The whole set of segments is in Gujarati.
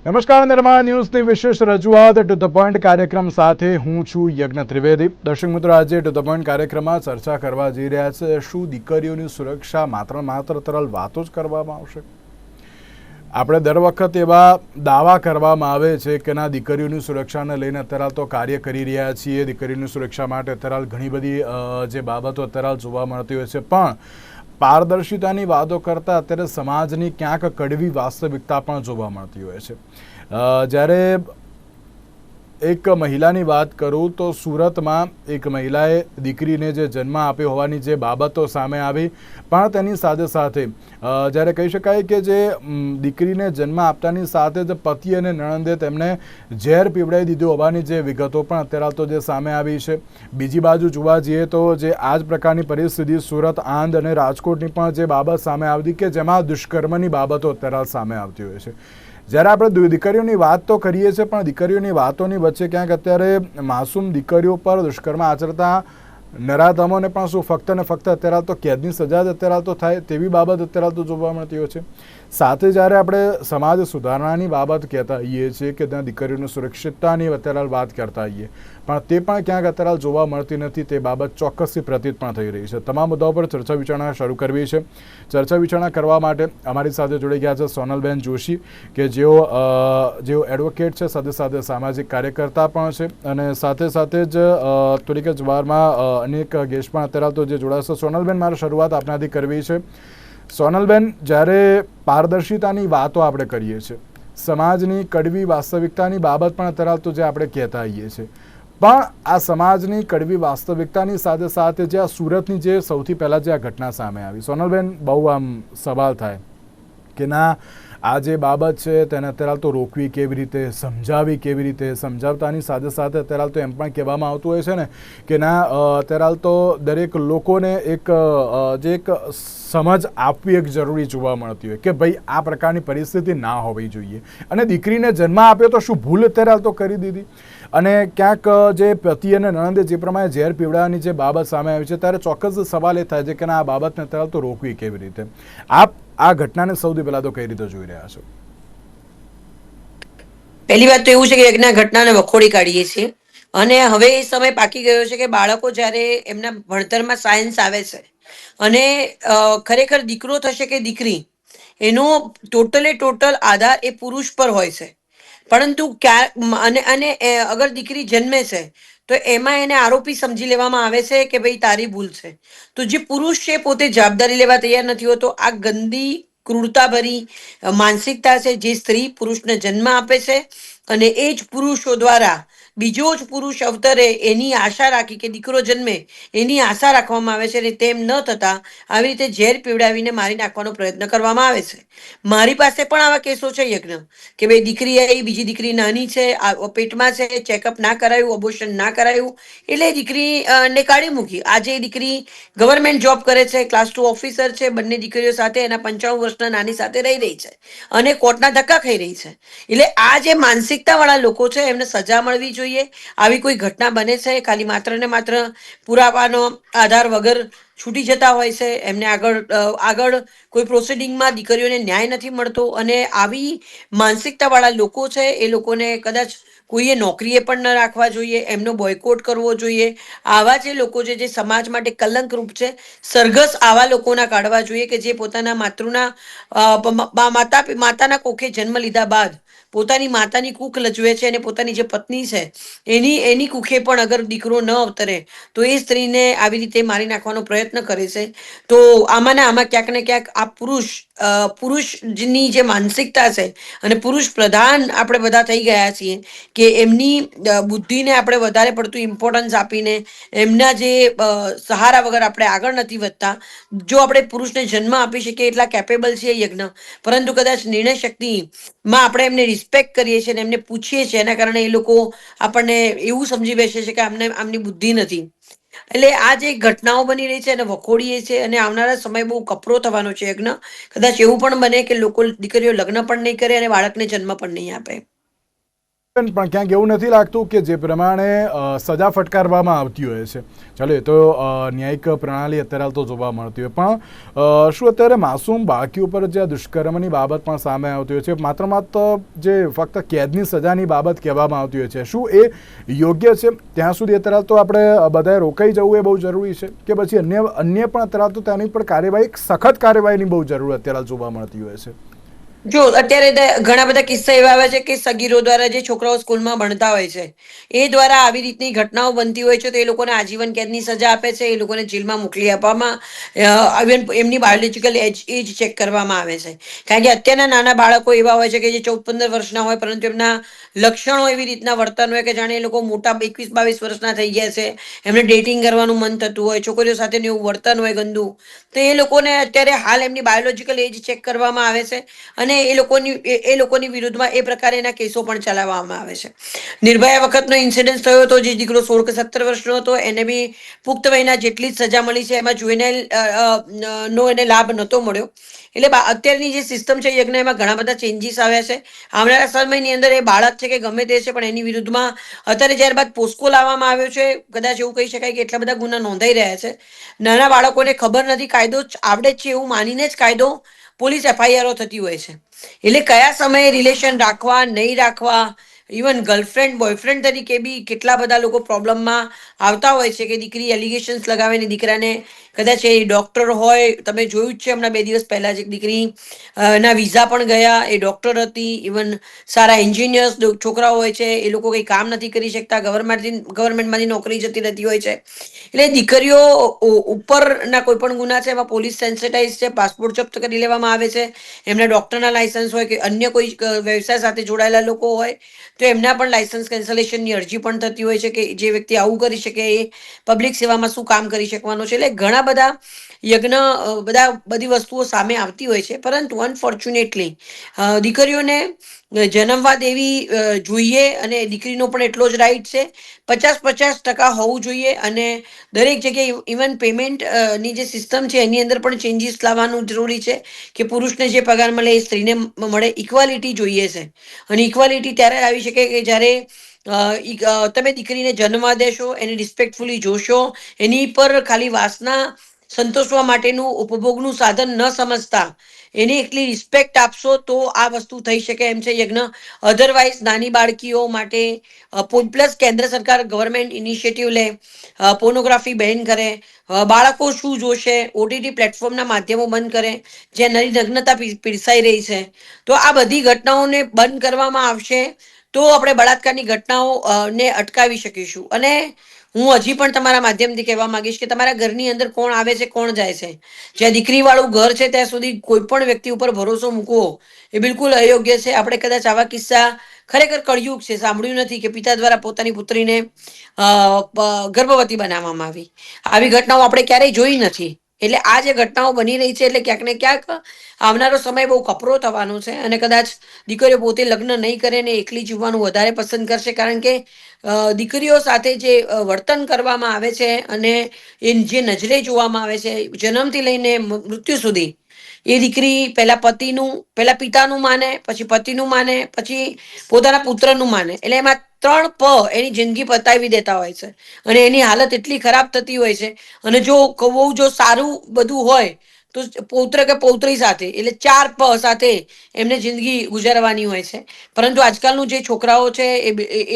નમસ્કાર, નિર્માણ ન્યૂઝની વિશેષ રજૂઆત ટુ ધ પોઈન્ટ કાર્યક્રમ સાથે હું છું યજ્ઞ ત્રિવેદી. દર્શક મિત્રો, આજે ટુ ધ પોઈન્ટ કાર્યક્રમમાં ચર્ચા કરવા જઈ રહ્યા છે શું દીકરીઓની સુરક્ષા માત્ર તરલ વાતો જ કરવામાં આવશે? આપણે દર વખત એવા દાવા કરવામાં આવે છે કે ના, દીકરીઓની સુરક્ષાને લઈને અત્યારે તો કાર્ય કરી રહ્યા છીએ. દીકરીઓની સુરક્ષા માટે અત્યારે ઘણી બધી જે બાબતો અત્યારે જોવા મળતી હોય છે, પણ પારદર્શિતાની વાતો કરતાં અત્યારે સમાજની ક્યાંક કડવી વાસ્તવિકતા પણ જોવા મળતી હોય છે. જ્યારે એક મહિલાની વાત કરું તો સુરતમાં એક મહિલાએ દીકરીને જે જન્મ આપ્યો હોવાની જે બાબતો સામે આવી, પણ તેની સાથે સાથે જ્યારે કહી શકાય કે જે દીકરીને જન્મ આપતાની સાથે જ પતિ અને નણંદે તેમને ઝેર પીવડાવી દીધું હોવાની જે વિગતો પણ અત્યારે તો જે સામે આવી છે. બીજી બાજુ જોવા જઈએ તો જે આ જ પ્રકારની પરિસ્થિતિ સુરત, આણંદ અને રાજકોટની પણ જે બાબત સામે આવતી કે જેમાં દુષ્કર્મની બાબતો અત્યારે સામે આવતી હોય છે. જ્યારે આપણે દીકરીઓની વાત તો કરીએ છીએ, પણ દીકરીઓની વાતોની વચ્ચે ક્યાંક અત્યારે માસૂમ દીકરીઓ પર દુષ્કર્મ આચરતા નરાધમોને પણ શું ફક્ત ને ફક્ત અત્યારે તો કેદની સજા જ અત્યારે તો થાય તેવી બાબત અત્યારે તો જોવા મળતી હોય છે. સાથે જ્યારે આપણે સમાજ સુધારણાની બાબત કહેતા હોઈએ છીએ કે ત્યાં દીકરીઓની સુરક્ષિતતાની અત્યારે વાત કરતા હોઈએ, પણ તે પણ ક્યાંક અત્યારે જોવા મળતી નથી. તે બાબત ચોક્કસથી પ્રતીત પણ થઈ રહી છે. તમામ મુદ્દાઓ પર ચર્ચા વિચારણા શરૂ કરવી છે. ચર્ચા વિચારણા કરવા માટે અમારી સાથે જોડાઈ ગયા છે સોનલબેન જોશી, કે જેઓ એડવોકેટ છે, સાથે સાથે સામાજિક કાર્યકર્તા પણ છે, અને સાથે સાથે જ થોડીક જ વારમાં અનેક ગેસ્ટ પણ અત્યારે તો જે જોડાશે. સોનલબેન, મારે શરૂઆત આપનાથી કરવી છે. સોનલબેન, જ્યારે પારદર્શિતાની વાતો આપણે કરીએ છીએ, સમાજની કડવી વાસ્તવિકતાની બાબત પણ અત્યારે તો જે આપણે કહેતા હોઈએ છીએ, પણ આ સમાજની કડવી વાસ્તવિકતાની સાથે સાથે જે આ સુરતની જે સૌથી પહેલાં જે આ ઘટના સામે આવી, સોનલબેન, બહુ આમ સવાલ થાય કે ના, આ જે બાબત છે તેને અત્યારે તો રોકવી કેવી રીતે, સમજાવી કેવી રીતે. સમજાવતાની સાથે સાથે અત્યારે તો એમ પણ કહેવામાં આવતું હોય છે ને કે ના, અત્યારે તો દરેક લોકોને એક સમજ આપવી એક જરૂરી જોવા મળતી હોય કે ભાઈ આ પ્રકારની પરિસ્થિતિ ના હોવી જોઈએ. અને દીકરીને જન્મ આપ્યો તો શું ભૂલ અત્યારે તો કરી દીધી? અને ક્યાંક જે પતિ અને નણંદે જે પ્રમાણે ઝેર પીવડાવવાની જે બાબત સામે આવી છે, ત્યારે ચોક્કસ સવાલ એ થાય છે કે ના, આ બાબતને અત્યારે તો રોકવી કેવી રીતે? આપ આ ઘટનાને સૌથી પહેલા તો કઈ રીતે જોઈ રહ્યા છો? પહેલી વાત તો એવું છે કે એક ઘટનાને વખોડી કાઢીએ છીએ, અને હવે એ સમય પાકી ગયો છે કે બાળકો જ્યારે એમના ભણતરમાં સાયન્સ આવે છે અને ખરેખર દીકરો થશે કે દીકરી, એનો ટોટલ આધાર એ પુરુષ પર હોય છે. પરંતુ અને અગર દીકરી જન્મે છે તો એમાં એને આરોપી સમજી લેવામાં આવે છે કે ભાઈ તારી ભૂલ છે. તો જે પુરુષ છે પોતે જવાબદારી લેવા તૈયાર નથી હોતો. આ ગંદી ક્રૂરતાભરી માનસિકતા છે જે સ્ત્રી પુરુષને જન્મ આપે છે, અને એ જ પુરુષો દ્વારા બીજો જ પુરુષ અવતરે એની આશા રાખી કે દીકરો જન્મે એની આશા રાખવામાં આવે છે, અને તેમ ન થતા આવી રીતે ઝેર પીવડાવીને મારી નાખવાનો પ્રયત્ન કરવામાં આવે છે. મારી પાસે પણ આવા કેસો છે યજ્ઞ, કે ભાઈ દીકરી આવી, બીજી દીકરી નાની છે, પેટમાં છે, ચેકઅપ ના કરાયું, અબોર્શન ના કરાયું, એટલે દીકરી ને કાઢી મૂકી. આજે એ દીકરી ગવર્મેન્ટ જોબ કરે છે, ક્લાસ 2 ઓફિસર છે, બંને દીકરીઓ સાથે એના 55 વર્ષના નાની સાથે રહી છે અને કોર્ટના ધક્કા ખાઈ રહી છે. એટલે આ જે માનસિકતા વાળા લોકો છે એમને સજા મળવી જોઈએ. આવી કોઈ ઘટના બને છે ખાલી માત્ર ને માત્ર પુરાવાનો આધાર વગર છૂટી જતા હોય છે, એમને આગળ કોઈ પ્રોસિડિંગમાં દીકરીઓને ન્યાય નથી મળતો, અને આવી માનસિકતા વાળા લોકો છે એ લોકોને કદાચ કોઈએ નોકરીએ પણ ન રાખવા જોઈએ, એમનો બોયકોટ કરવો જોઈએ. આવા જે લોકો છે જે સમાજ માટે કલંકરૂપ છે, સરઘસ આવા લોકોના કાઢવા જોઈએ કે જે પોતાના માતાના કોખે જન્મ લીધા બાદ પોતાની માતાની કૂખ લજવે છે, અને પોતાની જે પત્ની છે એની કુખે પણ અગર દીકરો ન અવતરે તો એ સ્ત્રીને આવી રીતે મારી નાખવાનો પ્રયત્ન કરે છે. તો આમાં ક્યાંક ને ક્યાંક આ પુરુષની જે માનસિકતા છે, અને પુરુષ પ્રધાન આપણે બધા થઈ ગયા છીએ કે એમની બુદ્ધિને આપણે વધારે પડતું ઇમ્પોર્ટન્સ આપીને એમના જે સહારા વગર આપણે આગળ નથી વધતા. જો આપણે પુરુષને જન્મ આપી શકીએ એટલા કેપેબલ છીએ યજ્ઞ, પરંતુ કદાચ નિર્ણય શક્તિમાં આપણે એમને રિસ્પેક્ટ કરીએ છીએ અને એમને પૂછીએ છીએ, એના કારણે એ લોકો આપણને એવું સમજી બેસે છે કે આમની બુદ્ધિ નથી. એટલે આ જે ઘટનાઓ બની રહી છે એને વખોડીએ છીએ, અને આવનારા સમય બહુ કપરો થવાનો છે યજ્ઞ. કદાચ એવું પણ બને કે લોકો દીકરીઓ લગ્ન પણ નહીં કરે અને બાળકને જન્મ પણ નહીં આપે. પણ ક્યાંક એવું નથી લાગતું કે જે પ્રમાણે સજા ફટકારવામાં આવતી હોય છે, ચાલો એ તો ન્યાયિક પ્રણાલી અત્યારે હાલ તો જોવા મળતી હોય, પણ શું અત્યારે માસૂમ બાળકી ઉપર જે દુષ્કર્મની બાબત પણ સામે આવતી હોય છે, માત્ર જે ફક્ત કેદની સજાની બાબત કહેવામાં આવતી હોય છે, શું એ યોગ્ય છે? ત્યાં સુધી અત્યારે હાલ તો આપણે બધાએ રોકાઈ જવું એ બહુ જરૂરી છે કે પછી અન્ય પણ અત્યારે હાલ તો તેની પર કાર્યવાહી, સખત કાર્યવાહીની બહુ જરૂર અત્યારે હાલ જોવા મળતી હોય છે? જો અત્યારે ઘણા બધા કિસ્સા એવા આવે છે કે સગીરો દ્વારા જે છોકરાઓ સ્કૂલમાં ભણતા હોય છે એ દ્વારા આવી રીતની ઘટનાઓ બનતી હોય છે, તો એ લોકોને આજીવન કેદની સજા આપે છે, એ લોકોને જેલમાં મોકલી આપવામાં, એમની બાયોલોજીકલ એજ ચેક કરવામાં આવે છે. કારણ કે અત્યારના નાના બાળકો એવા હોય છે કે જે 14-15 વર્ષના હોય, પરંતુ એમના લક્ષણો એવી રીતના વર્તન હોય કે જાણે એ લોકો મોટા 21-22 વર્ષના થઈ ગયા છે, એમને ડેટિંગ કરવાનું મન થતું હોય, છોકરીઓ સાથેનું એવું વર્તન હોય ગંદુ, તો એ લોકોને અત્યારે હાલ એમની બાયોલોજીકલ એજ ચેક કરવામાં આવે છે અને એ લોકોની વિરુદ્ધમાં એ પ્રકારે એના કેસો પણ ચલાવવામાં આવે છે. નિર્ભયા વખતનો ઇન્સિડન્સ થયો હતો, જે દીકરો 16 કે 17 વર્ષનો હતો, એને બી પુખ્ત વયના જેટલી જ સજા મળી છે, એમાં જુવેનાઇલ નો એને લાભ નહોતો મળ્યો. એટલે અત્યારની જે સિસ્ટમ છે યજ્ઞ, એમાં ઘણા બધા ચેન્જીસ આવ્યા છે. આવનારા સમયની અંદર એ બાળક છે કે ગમે તે છે, પણ એની વિરુદ્ધમાં અત્યારે ત્યારબાદ પોસ્કો લાવવામાં આવ્યો છે. કદાચ એવું કહી શકાય કે એટલા બધા ગુના નોંધાઈ રહ્યા છે. નાના બાળકોને ખબર નથી, કાયદો આવડે જ છે એવું માનીને જ કાયદો પોલીસ FIRઓ થતી હોય છે. એટલે કયા સમયે રિલેશન રાખવા, નહીં રાખવા, ઇવન ગર્લફ્રેન્ડ બોયફ્રેન્ડ તરીકે બી કેટલા બધા લોકો પ્રોબ્લેમમાં આવતા હોય છે કે દીકરી એલિગેશન્સ લગાવે ને દીકરાને, કદાચ એ ડોક્ટર હોય, તમે જોયું જ છે હમણાં 2 દિવસ પહેલા જ એક દીકરી ના વિઝા પણ ગયા, એ ડોક્ટર હતી. ઇવન સારા એન્જિનિયર્સ છોકરાઓ હોય છે, એ લોકો કંઈ કામ નથી કરી શકતા, ગવર્મેન્ટમાંથી નોકરી જતી રહેતી હોય છે. એટલે દીકરીઓ ઉપરના કોઈ પણ ગુના છે એમાં પોલીસ સેન્સિટાઈઝ છે, પાસપોર્ટ જપ્ત કરી લેવામાં આવે છે. એમના ડોક્ટરના લાયસન્સ હોય કે અન્ય કોઈ વ્યવસાય સાથે જોડાયેલા લોકો હોય તો એમના પણ લાયસન્સ કેન્સલેશનની અરજી પણ થતી હોય છે કે જે વ્યક્તિ આવું કરી શકે એ પબ્લિક સેવામાં શું કામ કરી શકવાનો છે. એટલે ઘણા બધા યજ્ઞ, બધી વસ્તુઓ સામે આવતી હોય છે, પરંતુ અનફોર્ચ્યુનેટલી દીકરીઓને જન્મવા દેવી જોઈએ અને દીકરીનો પણ એટલો જ રાઈટ છે. 50-50% હોવું જોઈએ અને દરેક જગ્યાએ ઇવન પેમેન્ટ ની જે સિસ્ટમ છે એની અંદર પણ ચેન્જીસ લાવવાનું જરૂરી છે કે પુરુષને જે પગાર મળે એ સ્ત્રીને મળે. ઇક્વાલિટી જોઈએ છે અને ઇક્વાલિટી ત્યારે આવી શકે કે જ્યારે તમે દીકરીને જન્મવા દેશો, એને રિસ્પેક્ટફુલી જોશો, એની પર ખાલી વાસના સંતોષવા માટેનું ઉપભોગનું સાધન ન સમજતા એને એટલી રિસ્પેક્ટ આપશો તો આ વસ્તુ થઈ શકે એમ છે યજ્ઞ. અધરવાઇઝ નાની બાળકીઓ માટે પ્લસ કેન્દ્ર સરકાર ગવર્મેન્ટ ઇનિશિયેટિવ લે, પોર્નોગ્રાફી બેન કરે, બાળકો શું જોશે, OTT પ્લેટફોર્મના માધ્યમો બંધ કરે, જ્યાં નરી નગ્નતા પીરસાઈ રહી છે, તો આ બધી ઘટનાઓને બંધ કરવામાં આવશે તો આપણે બળાત્કારની ઘટનાઓ ને અટકાવી શકીશું. અને હું હજી પણ તમારા માધ્યમથી કહેવા માંગીશ કે તમારા ઘરની અંદર કોણ આવે છે, કોણ જાય છે, જ્યાં દીકરી વાળું ઘર છે ત્યાં સુધી કોઈ પણ વ્યક્તિ ઉપર ભરોસો મૂકવો એ બિલકુલ અયોગ્ય છે. આપણે કદાચ આવા કિસ્સા ખરેખર કળયુગ છે સાંભળ્યું નથી કે પિતા દ્વારા પોતાની પુત્રીને ગર્ભવતી બનાવવામાં આવી. આવી ઘટનાઓ આપણે ક્યારેય જોઈ નથી. એટલે આ જે ઘટનાઓ બની રહી છે એટલે ક્યાંક ને ક્યાંક આવનારો સમય બહુ કપરો થવાનો છે અને કદાચ દીકરીઓ પોતે લગ્ન નહીં કરે ને એકલી જીવવાનું વધારે પસંદ કરશે, કારણ કે દીકરીઓ સાથે જે વર્તન કરવામાં આવે છે અને એ જે નજરે જોવામાં આવે છે જન્મથી લઈને મૃત્યુ સુધી, એ દીકરી પહેલા પિતાનું માને, પછી પતિનું માને, પછી પોતાના પુત્રનું માને. એટલે એમાં 3 એની જિંદગી પતાવી દેતા હોય છે અને એની હાલત એટલી ખરાબ થતી હોય છે. અને જો સારું બધું હોય તો પૌત્ર કે પૌત્રી સાથે, એટલે 4 સાથે એમને જિંદગી ગુજારવાની હોય છે. પરંતુ આજકાલનું જે છોકરાઓ છે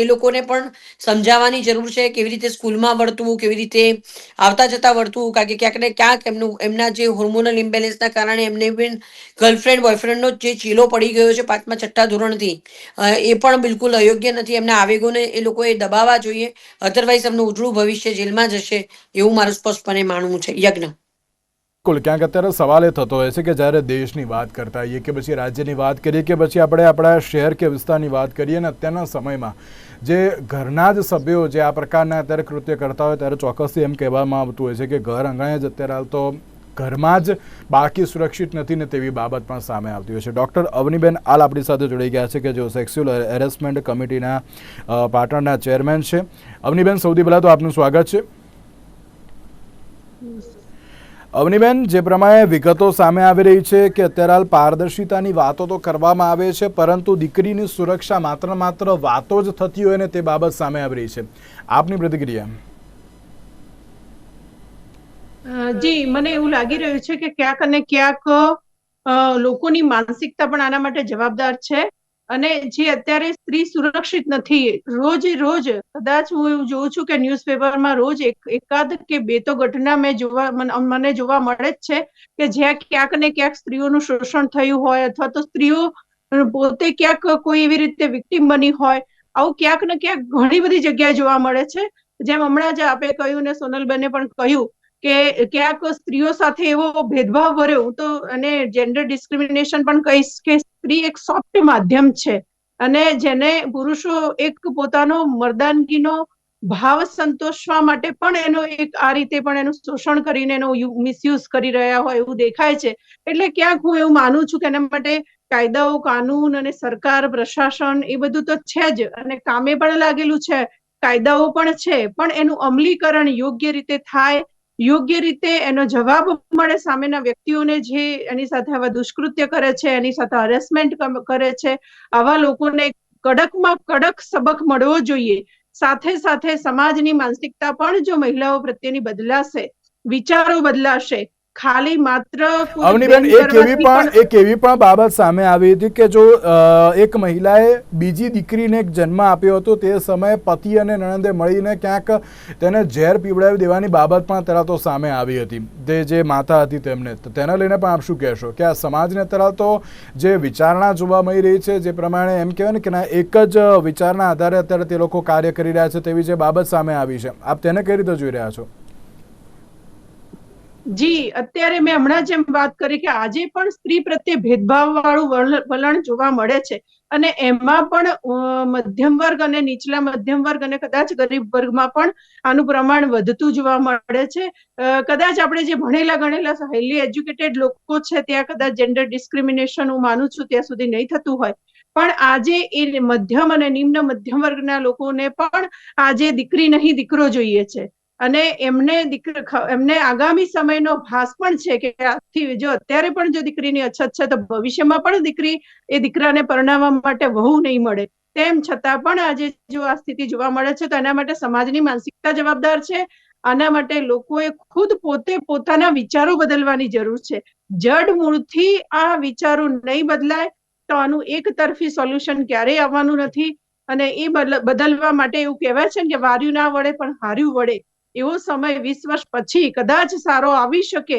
એ લોકોને પણ સમજાવવાની જરૂર છે, કેવી રીતે સ્કૂલમાં વર્તવું, કેવી રીતે આવતા જતા વર્તવું, કારણ કે ક્યાંક ને ક્યાંક એમના જે હોર્મોનલ ઇમ્બેલેન્સના કારણે એમને પણ ગર્લફ્રેન્ડ બોયફ્રેન્ડનો જે ચીલો પડી ગયો છે 5મા-6ઠ્ઠા ધોરણથી, એ પણ બિલકુલ અયોગ્ય નથી. એમના આવેગોને એ લોકોએ દબાવવા જોઈએ, અધરવાઇઝ એમનું ઉજળું ભવિષ્ય જેલમાં જશે એવું મારું સ્પષ્ટપણે માનવું છે. યજ્ઞ બિલકુલ, ક્યાંક અત્યારે સવાલ એ થતો હોય છે કે જ્યારે દેશની વાત કરતા હોઈએ કે પછી રાજ્યની વાત કરીએ કે પછી આપણે આપણા શહેર કે વિસ્તારની વાત કરીએ ને અત્યારના સમયમાં જે ઘરના જ સભ્યો જે આ પ્રકારના અત્યારે કૃત્ય કરતા હોય ત્યારે ચોક્કસથી એમ કહેવામાં આવતું હોય છે કે ઘર આંગણે જ અત્યારે હાલ તો ઘરમાં જ બાકી સુરક્ષિત નથી ને તેવી બાબત પણ સામે આવતી હોય છે. ડૉક્ટર અવનીબેન હાલ આપણી સાથે જોડાઈ ગયા છે કે જેઓ સેક્સ્યુઅલ હેરેસમેન્ટ કમિટીના પાટણના ચેરમેન છે. અવનીબેન, સૌથી પહેલાં તો આપનું સ્વાગત છે. અવનીબેન, જે પ્રમાણે વિગતો સામે આવી રહી છે કે અત્યારે હાલ પારદર્શિતાની વાતો તો કરવામાં આવે છે, પરંતુ દીકરીની સુરક્ષા માત્ર વાતો જ થતી હોય ને તે બાબત સામે આવી રહી છે. આપની પ્રતિક્રિયા? જી, મને એવું લાગી રહ્યું છે કે ક્યાંક અને ક્યાંક લોકોની માનસિકતા પણ આના માટે જવાબદાર છે. અને જે અત્યારે સ્ત્રી સુરક્ષિત નથી, રોજ કદાચ હું એવું જોઉં છું કે ન્યૂઝપેપરમાં રોજ એકાદ કે બે તો ઘટના મને જોવા મળે જ છે કે જ્યાં ક્યાંક ને ક્યાંક સ્ત્રીઓનું શોષણ થયું હોય, અથવા તો સ્ત્રીઓ પોતે ક્યાંક કોઈ એવી રીતે વિક્ટિમ બની હોય. આવું ક્યાંક ને ક્યાંક ઘણી બધી જગ્યાએ જોવા મળે છે. જેમ હમણાં જ આપે કહ્યું ને સોનલબેને પણ કહ્યું કે ક્યાંક સ્ત્રીઓ સાથે એવો ભેદભાવ ભર્યો, હું તો અને જેન્ડર ડિસ્ક્રિમિનેશન પણ કહીશ કે સ્ત્રી એક સોફ્ટ માધ્યમ છે, અને જેને પુરુષો એક પોતાનો મર્દાનગીનો ભાવ સંતોષવા માટે પણ એનો એક આ રીતે પણ એનું શોષણ કરીને એનો મિસયુઝ કરી રહ્યા હોય એવું દેખાય છે. એટલે ક્યાંક હું એવું માનું છું કે એના માટે કાયદાઓ, કાનૂન અને સરકાર, પ્રશાસન એ બધું તો છે જ, અને કામે પણ લાગેલું છે, કાયદાઓ પણ છે, પણ એનું અમલીકરણ યોગ્ય રીતે થાય, યોગ્ય રીતે એનો જવાબ મળે સામેના વ્યક્તિઓને જે એની સાથે આવા દુષ્કૃત્ય કરે છે, એની સાથે હરેસમેન્ટ કરે છે, આવા લોકોને કડકમાં કડક સબક મળવો જોઈએ. સાથે સાથે સમાજની માનસિકતા પણ જો મહિલાઓ પ્રત્યેની બદલાશે, વિચારો બદલાશે, ખાલી માત્ર અવનીબેન, એક એવી પણ બાબત સામે આવી હતી કે જો એક મહિલાએ બીજી દીકરીને એક જન્મ આપ્યો હતો, તે સમયે પતિ અને નણંદે મળીને ક્યાંક તેને ઝેર પીવડાવી દેવાની બાબત પણ અત્યારે તો સામે આવી હતી, તે જે માતા હતી તેમને. તો તેને લઈને પણ આપ શું કહેશો કે આ સમાજને અત્યારે તો જે વિચારણા જોવા મળી રહી છે, જે પ્રમાણે એમ કહેવાય ને કે ના એક જ વિચારના આધારે અત્યારે તે લોકો કાર્ય કરી રહ્યા છે, તેવી જે બાબત સામે આવી છે, આપ તેને કઈ રીતે જોઈ રહ્યા છો? જી, અત્યારે મેં હમણાં જેમ વાત કરી કે આજે પણ સ્ત્રી પ્રત્યે ભેદભાવ વાળું વલણ જોવા મળે છે, અને એમાં પણ મધ્યમ વર્ગ અને નીચલા મધ્યમ વર્ગ અને કદાચ ગરીબ વર્ગમાં પણ આનું પ્રમાણ વધતું જોવા મળે છે. કદાચ આપણે જે ભણેલા ગણેલા હાઈલી એજ્યુકેટેડ લોકો છે ત્યાં કદાચ જેન્ડર ડિસ્ક્રિમિનેશન હું માનું છું ત્યાં સુધી નહીં થતું હોય, પણ આજે એ મધ્યમ અને નિમ્ન મધ્યમ વર્ગના લોકોને પણ આજે દીકરી નહીં દીકરો જોઈએ છે, અને એમને આગામી સમયનો ભાસ પણ છે કે આથી જો અત્યારે પણ જો દીકરીની અછત છે તો ભવિષ્યમાં પણ દીકરાને પરણાવવા માટે વહુ નહીં મળે. તેમ છતાં પણ આજે જો આ સ્થિતિ જોવા મળે છે તો એના માટે સમાજની માનસિકતા જવાબદાર છે. આના માટે લોકોએ ખુદ પોતે પોતાના વિચારો બદલવાની જરૂર છે. જડ મૂળથી આ વિચારો નહીં બદલાય તો આનું એક તરફી સોલ્યુશન ક્યારેય આવવાનું નથી. અને એ બદલવા માટે એવું કહેવાય છે કે વાર્યું ના વળે પણ હાર્યું વળે. એવો સમય 20 વર્ષ પછી કદાચ સારો આવી શકે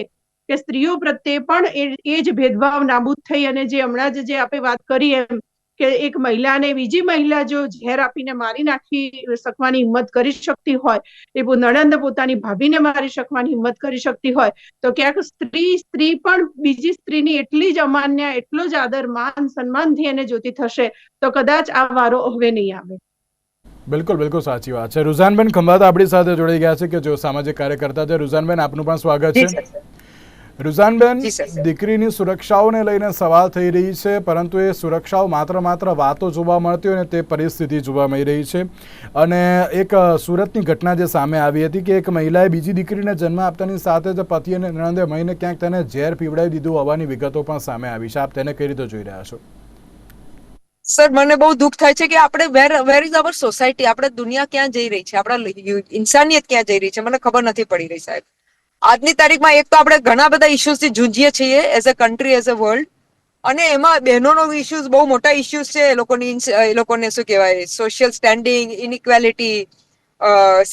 કે સ્ત્રીઓ પ્રત્યે પણ એ જ ભેદભાવ નાબૂદ થઈ, અને જે હમણાં જે આપણે વાત કરી એમ કે એક મહિલાને બીજી મહિલા જો ઝેર આપીને મારી નાખી શકવાની હિંમત કરી શકતી હોય, એ નણંદ પોતાની ભાભીને મારી શકવાની હિંમત કરી શકતી હોય, તો ક્યાંક સ્ત્રી પણ બીજી સ્ત્રીની એટલી જ અમાન્ય, એટલો જ આદર, માન, સન્માનથી એને જોતી થશે તો કદાચ આ વારો હવે નહીં આવે. બિલકુલ સાચી વાત છે. રુઝાનબેન ખંભાત આપણી સાથે જોડાઈ ગયા છે કે જો સામાજિક કાર્યકર્તા છે. રુઝાનબેન, આપનું પણ સ્વાગત છે. રુઝાનબેન, દીકરીની સુરક્ષાઓને લઈને સવાલ થઈ રહી છે, પરંતુ એ સુરક્ષાઓ માત્ર વાતો જોવા મળતી હોય ને તે પરિસ્થિતિ જોવા મળી રહી છે. અને એક સુરતની ઘટના જે સામે આવી હતી કે એક મહિલાએ બીજી દીકરીને જન્મ આપતાની સાથે જ પતિ અને નણંદે મળીને ક્યાંક તેને ઝેર પીવડાવી દીધું હોવાની વિગતો પણ સામે આવી છે. આપ તેને કઈ રીતે જોઈ રહ્યા છો? સર, મને બહુ દુઃખ થાય છે કે આપણે વેર ઇઝ અવર સોસાયટી, આપણે દુનિયા ક્યાં જઈ રહી છે, આપણા ઇન્સાનિયત ક્યાં જઈ રહી છે, મને ખબર નથી પડી રહી સાહેબ. આજની તારીખમાં એક તો આપણે ઘણા બધા ઇશ્યુઝથી જૂંજીએ છીએ as a country, as a world, અને એમાં બહેનોનો ઇશ્યુઝ બહુ મોટા ઇશ્યુઝ છે. એ લોકોને શું કહેવાય, સોશિયલ સ્ટેન્ડિંગ, ઇનઇક્વાલિટી,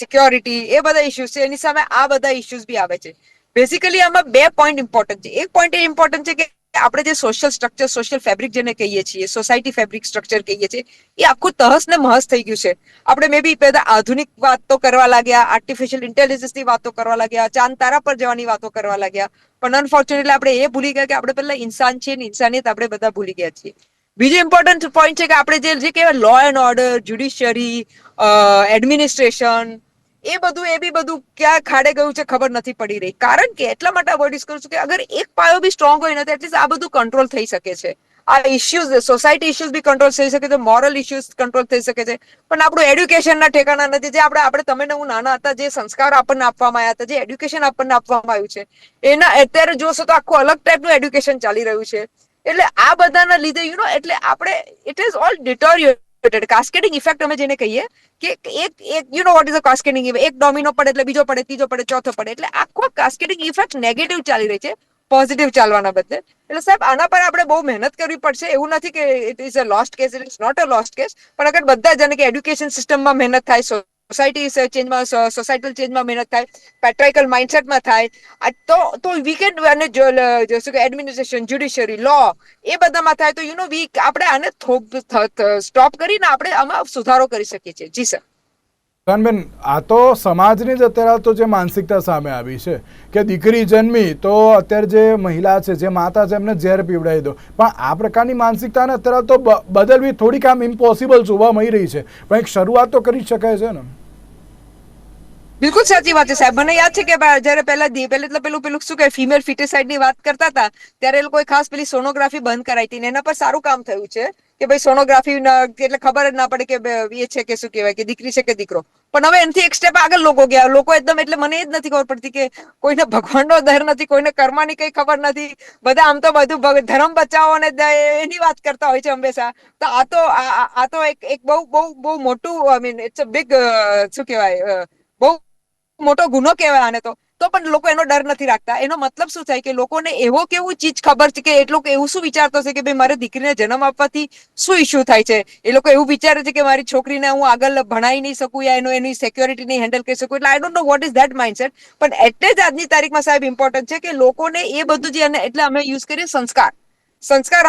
સિક્યોરિટી, એ બધા ઇશ્યુઝ છે. એની સામે આ બધા ઇશ્યુઝ બી આવે છે. બેઝિકલી આમાં બે પોઈન્ટ ઇમ્પોર્ટન્ટ છે. એક પોઈન્ટ એ ઇમ્પોર્ટન્ટ છે કે આપણે જે સોશિયલ સ્ટ્રક્ચર, સોશિયલ ફેબ્રિક જેને કહીએ છીએ, સોસાયટી ફેબ્રિક સ્ટ્રક્ચર કહીએ છીએ, એ આખું તહસ ને મહસ થઈ ગયું છે. આપણે મે બી પેલા આધુનિક વાતો કરવા લાગ્યા, આર્ટિફિશિયલ ઇન્ટેલિજન્સ ની વાતો કરવા લાગ્યા, ચાંદ તારા પર જવાની વાતો કરવા લાગ્યા, પણ અનફોર્ચ્યુનેટલી આપણે એ ભૂલી ગયા કે આપણે પેલા ઇન્સાન છીએ ને ઇન્સાનિયત આપણે બધા ભૂલી ગયા છીએ. બીજો ઇમ્પોર્ટન્ટ પોઈન્ટ છે કે આપણે જે કહેવાય law and order, judiciary, administration, એ બી બધું ક્યાં ખાડે ગયું છે ખબર નથી પડી રહી. કારણ કે એટલા માટે અવોઇડ કરું છું કે અગર એક પાયો બી સ્ટ્રોંગ હોય ને તો એટલીસ્ટ આ બધું કંટ્રોલ થઈ શકે છે. આ ઇશ્યુઝ સોસાયટી ઇશ્યુઝ બી કંટ્રોલ થઈ શકે છે, મોરલ ઇશ્યુઝ કંટ્રોલ થઈ શકે છે, પણ આપણું એડ્યુકેશનના ઠેકાણા નથી. જે આપણે તમે ને હું નાના હતા, જે સંસ્કાર આપણને આપવામાં આવ્યા હતા, જે એડ્યુકેશન આપણને આપવામાં આવ્યું છે, એના અત્યારે જોશો તો આખું અલગ ટાઈપનું એડ્યુકેશન ચાલી રહ્યું છે. એટલે આ બધાના લીધે એટલે આપણે it is all deteriorated. Cascading effect અમે જેને કહીએ કે એક what is a cascading effect, એક ડોમિનો પડે એટલે બીજો પડે, ત્રીજો પડે, ચોથો પડે, એટલે આખો કાસ્કેડિંગ ઇફેક્ટ નેગેટિવ ચાલી રહી છે, પોઝિટિવ ચાલવાના બદલે. એટલે સાહેબ આના પર આપણે બહુ મહેનત કરવી પડશે. એવું નથી કે it is a lost case, it is not a lost case, પણ અગર બધા જાણે કે એડ્યુકેશન સિસ્ટમમાં મહેનત થાય, સોસાયટી ચેન્જમાં, સોસાયટલ ચેન્જમાં મહેનત થાય, પેટ્રાઇકલ માઇન્ડસેટમાં થાય, તો વી કેન, અને શું કે એડમિનિસ્ટ્રેશન, જ્યુડિશિયરી, લો, એ બધામાં થાય તો આપણે આને સ્ટોપ કરીને આપણે આમાં સુધારો કરી શકીએ છીએ. જી સર. બેન, આ તો સમાજની જ અત્યારે તો જે માનસિકતા સામે આવી છે કે દીકરી જન્મી તો અત્યારે જે મહિલા છે, જે માતા છે, એમને ઝેર પીવડાવી દો, પણ આ પ્રકારની માનસિકતાને અત્યારે તો બદલવી થોડીક આમ ઇમ્પોસિબલ જોવા મળી રહી છે, પણ એક શરૂઆત તો કરી શકાય છે ને. બિલકુલ સાચી વાત છે સાહેબ. મને યાદ છે કે જયારે પહેલા પેલું શું કે ફિમેલ ફિટિસાઇડ ની વાત કરતા હતા, ત્યારે એ લોકોએ ખાસ પેલી સોનોગ્રાફી બંધ કરાવી હતી, એના પર સારું કામ થયું છે કે ભાઈ સોનોગ્રાફી એટલે ખબર જ ના પડે કે એ છે કે શું કહેવાય, કે દીકરી છે કે દીકરો. પણ હવે એનાથી એક સ્ટેપ આગળ લોકો ગયા. લોકો એકદમ, એટલે મને એ જ નથી ખબર પડતી કે કોઈને ભગવાનનો ડર નથી, કોઈને કર્મની કઈ ખબર નથી. બધા આમ તો બધું ધર્મ બચાવો અને એની વાત કરતા હોય છે હંમેશા. તો આ તો એક બહુ મોટું, I mean it's a big, શું કહેવાય, બહુ મોટો ગુનો કહેવાય આને. તો પણ લોકો એનો ડર નથી રાખતા. એનો મતલબ શું થાય કે લોકોને એવો કેવું ચીજ ખબર છે કે એ લોકો એવું શું વિચારતો છે કે ભાઈ મારે દીકરીને જન્મ આપવાથી શું ઇશ્યુ થાય છે. એ લોકો એવું વિચારે છે કે મારી છોકરીને હું આગળ ભણાવી નહીં શકું, યા એની સિક્યોરિટી નહીં હેન્ડલ કરી શકું. એટલે I don't know what is that mindset. પણ એટલે જ આજની તારીખમાં સાહેબ ઇમ્પોર્ટન્ટ છે કે લોકોને એ બધું જે, એટલે અમે યુઝ કરીએ સંસ્કાર,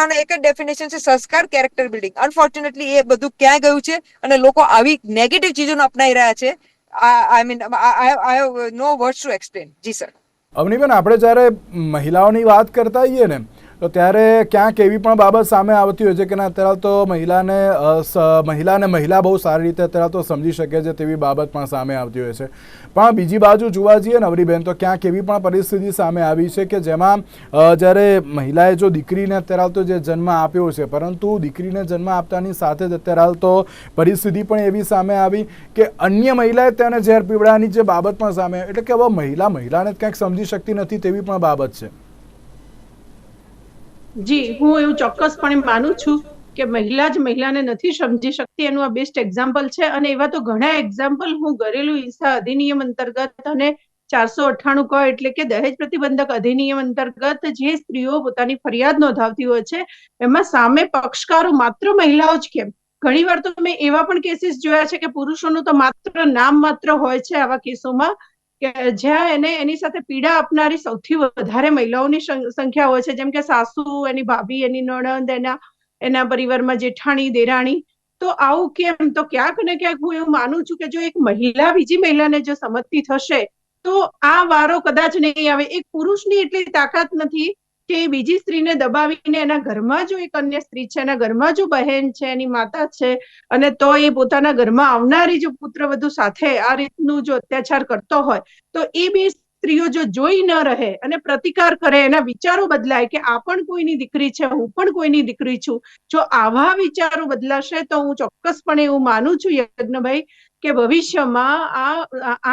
અને એક જ ડેફિનેશન છે સંસ્કાર, કેરેક્ટર બિલ્ડિંગ. અનફોર્ચ્યુનેટલી એ બધું ક્યાં ગયું છે અને લોકો આવી નેગેટિવ ચીજોને અપનાવી રહ્યા છે. I mean, I have no words to explain. જી સર. અવનીબેન, આપણે જ્યારે મહિલાઓની વાત કરતા હોઈએ ને, તો ત્યારે ક્યાંક એવી પણ બાબત સામે આવતી હોય છે કે ના, અત્યારે તો મહિલા બહુ સારી રીતે અત્યારે તો સમજી શકે છે તેવી બાબત પણ સામે આવતી હોય છે. પણ બીજી બાજુ જોવા જઈએ ને અવનીબેન, તો ક્યાંક એવી પણ પરિસ્થિતિ સામે આવી છે કે જેમાં જ્યારે મહિલાએ જો દીકરીને અત્યારે તો જે જન્મ આપ્યો છે, પરંતુ દીકરીને જન્મ આપતાની સાથે જ અત્યારે તો પરિસ્થિતિ પણ એવી સામે આવી કે અન્ય મહિલાએ તેને ઝેર પીવડાવવાની જે બાબત પણ સામે આવી. એટલે કે હવે મહિલાને ક્યાંક સમજી શકતી નથી તેવી પણ બાબત છે. જી, હું એવું ચોક્કસપણે માનું છું કે મહિલા જ મહિલાને નથી સમજી શકતી. એનું આ બેસ્ટ એક્ઝામ્પલ છે, અને એવા તો ઘણા એક્ઝામ્પલ હું ઘરેલું હિંસા અધિનિયમ અંતર્ગત અને 498 ક એટલે કે દહેજ પ્રતિબંધક અધિનિયમ અંતર્ગત જે સ્ત્રીઓ પોતાની ફરિયાદ નોંધાવતી હોય છે, એમાં સામે પક્ષકારો માત્ર મહિલાઓ જ કેમ, ઘણી વાર તો મેં એવા પણ કેસીસ જોયા છે કે પુરુષોનું તો માત્ર નામ માત્ર હોય છે આવા કેસોમાં, કે જ્યાં એની સાથે પીડા આપનારી સૌથી વધારે મહિલાઓની સંખ્યા હોય છે, જેમ કે સાસુ, એની ભાભી, એની નણંદ, એના પરિવારમાં જેઠાણી, દેરાણી. તો આવું કેમ? તો ક્યાંક ને ક્યાંક હું એવું માનું છું કે જો એક મહિલા બીજી મહિલાને જો સમજતી થશે તો આ વારો કદાચ નહીં આવે. એક પુરુષની એટલી તાકાત નથી કે બીજી સ્ત્રીને દબાવીને, એના ઘરમાં જો એક અન્ય સ્ત્રી છે, એના ઘરમાં જો બહેન છે, એની માતા છે, અને તો એ પોતાના ઘરમાં આવનારી જો પુત્રવધુ સાથે આ રીતનું જો અત્યાચાર કરતો હોય, તો એ બે સ્ત્રીઓ જો જોઈ ન રહે અને પ્રતિકાર કરે, એના વિચારો બદલાય કે આ પણ કોઈની દીકરી છે, હું પણ કોઈની દીકરી છું. જો આવા વિચારો બદલાશે તો હું ચોક્કસપણે એવું માનું છું યજ્ઞભાઈ કે ભવિષ્યમાં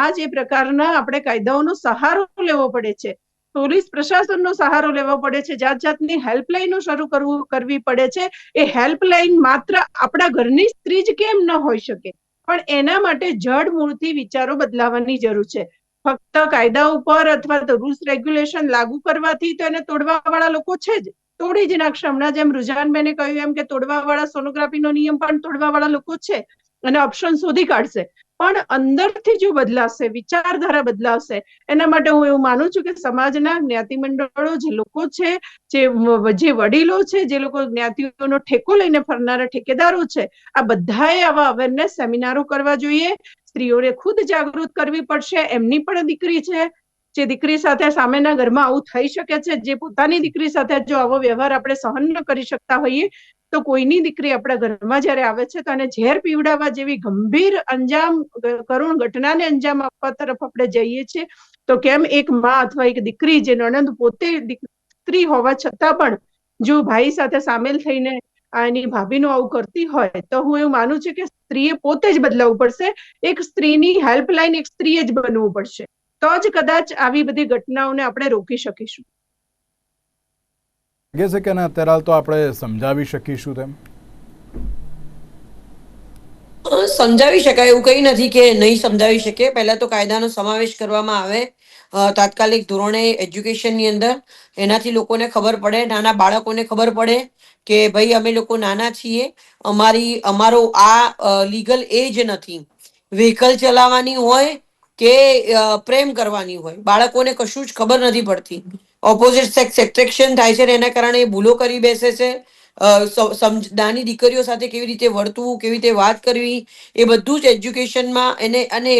આ જે પ્રકારના આપણે કાયદાઓનો સહારો લેવો પડે છે, પોલીસ પ્રશાસનનો સહારો લેવો પડે છે, જાત જાતની હેલ્પલાઇનો શરૂ કરવી પડે છે. એ હેલ્પલાઇન માત્ર આપણા ઘરની સ્ત્રી જ કેમ ન હોઈ શકે, પણ એના માટે જડ મૂળથી વિચારો બદલાવવાની જરૂર છે. ફક્ત કાયદા ઉપર અથવા તો રૂલ્સ રેગ્યુલેશન લાગુ કરવાથી તો એને તોડવા વાળા લોકો છે જ, તોડી જ નાખશે. હમણાં જેમ રુજાનબેને કહ્યું એમ કે તોડવા વાળા સોનોગ્રાફીનો નિયમ પણ તોડવા વાળા લોકો છે અને ઓપ્શન શોધી કાઢશે. પણ અંદરથી જો બદલાશે, વિચારધારા બદલાશે, એના માટે હું એવું માનું છું કે સમાજના જ્ઞાતિ મંડળો, જે લોકો છે, જે વડીલો છે, જે લોકો જ્ઞાતિઓનો ઠેકો લઈને ફરનારા ઠેકેદારો છે, આ બધાએ આવા અવેરનેસ સેમિનારો કરવા જોઈએ. સ્ત્રીઓને ખુદ જાગૃત કરવી પડશે. એમની પણ દીકરી છે, જે દીકરી સાથે સામેના ઘરમાં આવું થઈ શકે છે, જે પોતાની દીકરી સાથે જો આવો વ્યવહાર આપણે સહન ન કરી શકતા હોઈએ, તો કોઈની દીકરી આપણા ઘરમાં જયારે આવે છે તો એને ઝેર પીવડાવવા જેવી ગંભીર કરુણ ઘટનાને અંજામ આપવા તરફ આપણે જઈએ છીએ, તો કેમ એક માં અથવા એક દીકરી, જે નણંદ પોતે સ્ત્રી હોવા છતાં પણ જો ભાઈ સાથે સામેલ થઈને એની ભાભીનું આવું કરતી હોય તો હું એવું માનું છું કે સ્ત્રીએ પોતે જ બદલાવવું પડશે. એક સ્ત્રીની હેલ્પલાઇન એક સ્ત્રીએ જ બનવું પડશે, તો જ કદાચ આવી બધી ઘટનાઓને આપણે રોકી શકીશું. લાગે છે કે ના અત્યારે હાલ તો આપણે સમજાવી શકીશું તેમ? સમજાવી શકાય એવું કંઈ નથી કે નહીં સમજાવી શકે. પહેલા તો કાયદાનો સમાવેશ કરવામાં આવે તાત્કાલિક ધોરણે એજ્યુકેશનની અંદર. એનાથી લોકોને ખબર પડે, નાના બાળકોને ખબર પડે કે ભાઈ અમે લોકો નાના છીએ, અમારો આ લીગલ એજ નથી. વ્હીકલ ચલાવવાની હોય કે પ્રેમ કરવાની હોય, બાળકોને કશું જ ખબર નથી પડતી. ઓપોઝિટ સેક્સ એટ્રેક્શન થાય છે ને એના કારણે એ ભૂલો કરી બેસે છે. નાની દીકરીઓ સાથે કેવી રીતે વર્તવું, કેવી રીતે વાત કરવી, એ બધું જ એજ્યુકેશનમાં અને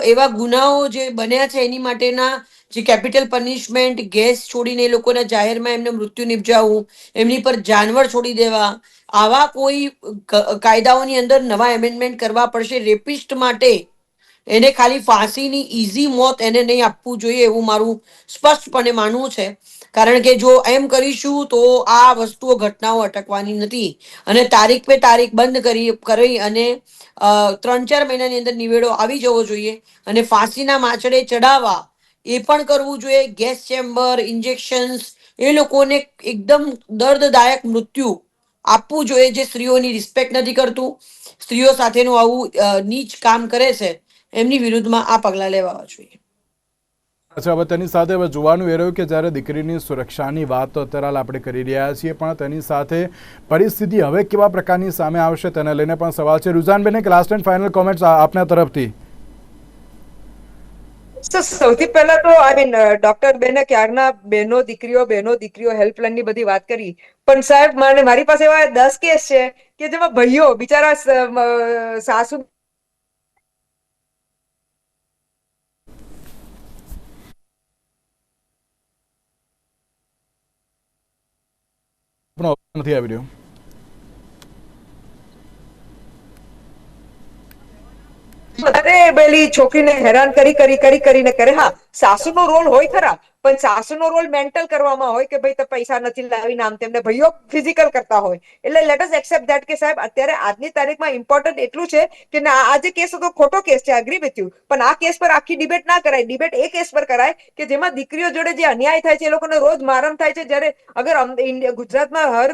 એવા ગુનાઓ જે બન્યા છે એની માટેના જે કેપિટલ પનિશમેન્ટ, ગેસ છોડીને એ લોકોના જાહેરમાં એમને મૃત્યુ નિપજાવવું, એમની પર જાનવર છોડી દેવા, આવા કોઈ કાયદાઓની અંદર નવા એમેન્ડમેન્ટ કરવા પડશે. રેપિસ્ટ માટે એને ખાલી ફાંસીની ઈઝી મોત એને નહીં આપવું જોઈએ એવું મારું સ્પષ્ટપણે માનવું છે. કારણ કે જો એમ કરીશું તો આ વસ્તુઓ, ઘટનાઓ અટકવાની નથી અને તારીખ પે તારીખ બંધ કરી અને 3-4 મહિનાની અંદર નિવેડો આવી જવો જોઈએ અને ફાંસીના માછડે ચડાવવા એ પણ કરવું જોઈએ. ગેસ ચેમ્બર, ઇન્જેક્શન્સ, એ લોકોને એકદમ દર્દદાયક મૃત્યુ આપવું જોઈએ જે સ્ત્રીઓની રિસ્પેક્ટ નથી કરતું, સ્ત્રીઓ સાથેનું આવું નીચ કામ કરે છે, એમની વિરુદ્ધમાં આ પગલાં લેવા જોઈએ. અચ્છા, હવે તેની સાથે હવે જોવાનું એ રહ્યું કે જ્યારે દીકરીની સુરક્ષાની વાત તો અત્યારે હાલ આપણે કરી રહ્યા છીએ, પણ તેની સાથે પરિસ્થિતિ હવે કેવા પ્રકારની સામે આવશે તેને લઈને પણ સવાલ છે. રુઝાનબેન, એક લાસ્ટ એન્ડ ફાઇનલ કોમેન્ટ્સ આપના તરફથી. સૌથી પહેલા તો ડોક્ટર બેને ક્યારના બહેનો દીકરીઓ હેલ્પલાઇન ની બધી વાત કરી, પણ સાહેબ મારી પાસે એવા 10 કેસ છે કે જેમાં ભાઈઓ બિચારા સાસુ નથી આવી રહ્યો. અરે પેલી છોકરીને હેરાન કરીને કરે. હા, સાસુનો રોલ હોય ખરા, પણ સાસુનો રોલ મેન્ટલ કરવામાં હોય કે ભાઈ તો પૈસા નથી લાવી નામ તેમને, ભાઈઓ ફિઝિકલ કરતા હોય. એટલે લેટ અસ એક્સેપ્ટ ધેટ કે સાહેબ અત્યારે આજની તારીખમાં ઇમ્પોર્ટન્ટ એટલું છે કે આ જે કેસ હતો ખોટો કેસ છે, એગ્રી વિથ યુ, પણ આ કેસ પર આખી ડિબેટ ના કરાય. ડિબેટ એ કેસ પર કરાય કે જેમાં દીકરીઓ જોડે જે અન્યાય થાય છે, એ લોકોને રોજ મારહાણ થાય છે. જ્યારે અગર ગુજરાતમાં હર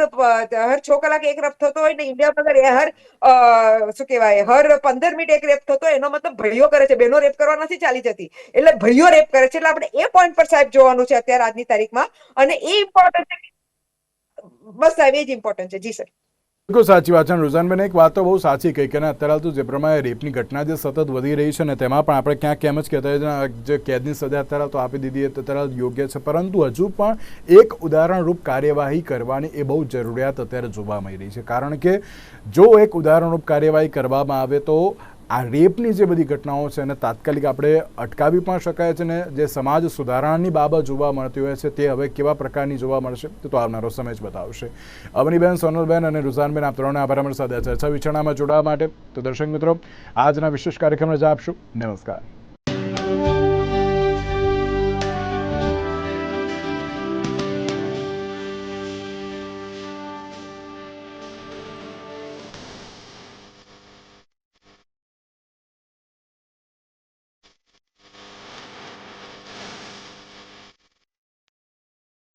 6 કલાકે એક રેપ થતો હોય ને ઇન્ડિયામાં અગર શું કહેવાય હર 15 મિનિટ એક રેપ થતો, એનો મતલબ ભાઈઓ કરે છે, બહેનો રેપ કરવા નથી ચાલી જતી. એટલે ભાઈઓ રેપ કરે છે. એટલે આપણે એ પોઈન્ટ પર સાહેબ જોવાનું છે અત્યારે આજની તારીખમાં, અને એ ઇમ્પોર્ટન્ટ છે. બસ સાહેબ એ જ ઇમ્પોર્ટન્ટ છે. જી સર, બિલકુલ સાચી વાત છે. રુઝાનબેન, એક વાત તો બહુ સાચી કહી કે અત્યારે તો જે પ્રમાણે રેપની ઘટના જે સતત વધી રહી છે ને તેમાં પણ આપણે ક્યાંક કેમ જ કહેતા હોય જે કેદની સજા અત્યારે તો આપી દીધી તો અત્યારે યોગ્ય છે, પરંતુ હજુ પણ એક ઉદાહરણરૂપ કાર્યવાહી કરવાની એ બહુ જરૂરિયાત અત્યારે જોવા મળી રહી છે. કારણ કે જો એક ઉદાહરણરૂપ કાર્યવાહી કરવામાં આવે તો આ રેપની જે બધી ઘટનાઓ છે એને તાત્કાલિક આપણે અટકાવી પણ શકાય છે ને જે સમાજ સુધારણાની બાબત જોવા મળતી હોય છે તે હવે કેવા પ્રકારની જોવા મળશે તો આવનારો સમય જ બતાવશે. અવનીબેન, સોનલબેન અને રુઝાનબેન, આપ ત્રણે આભાર અમારી સાથે ચર્ચા વિચારણામાં જોડાવા માટે. તો દર્શક મિત્રો, આજના વિશેષ કાર્યક્રમને રજા આપશું. નમસ્કાર.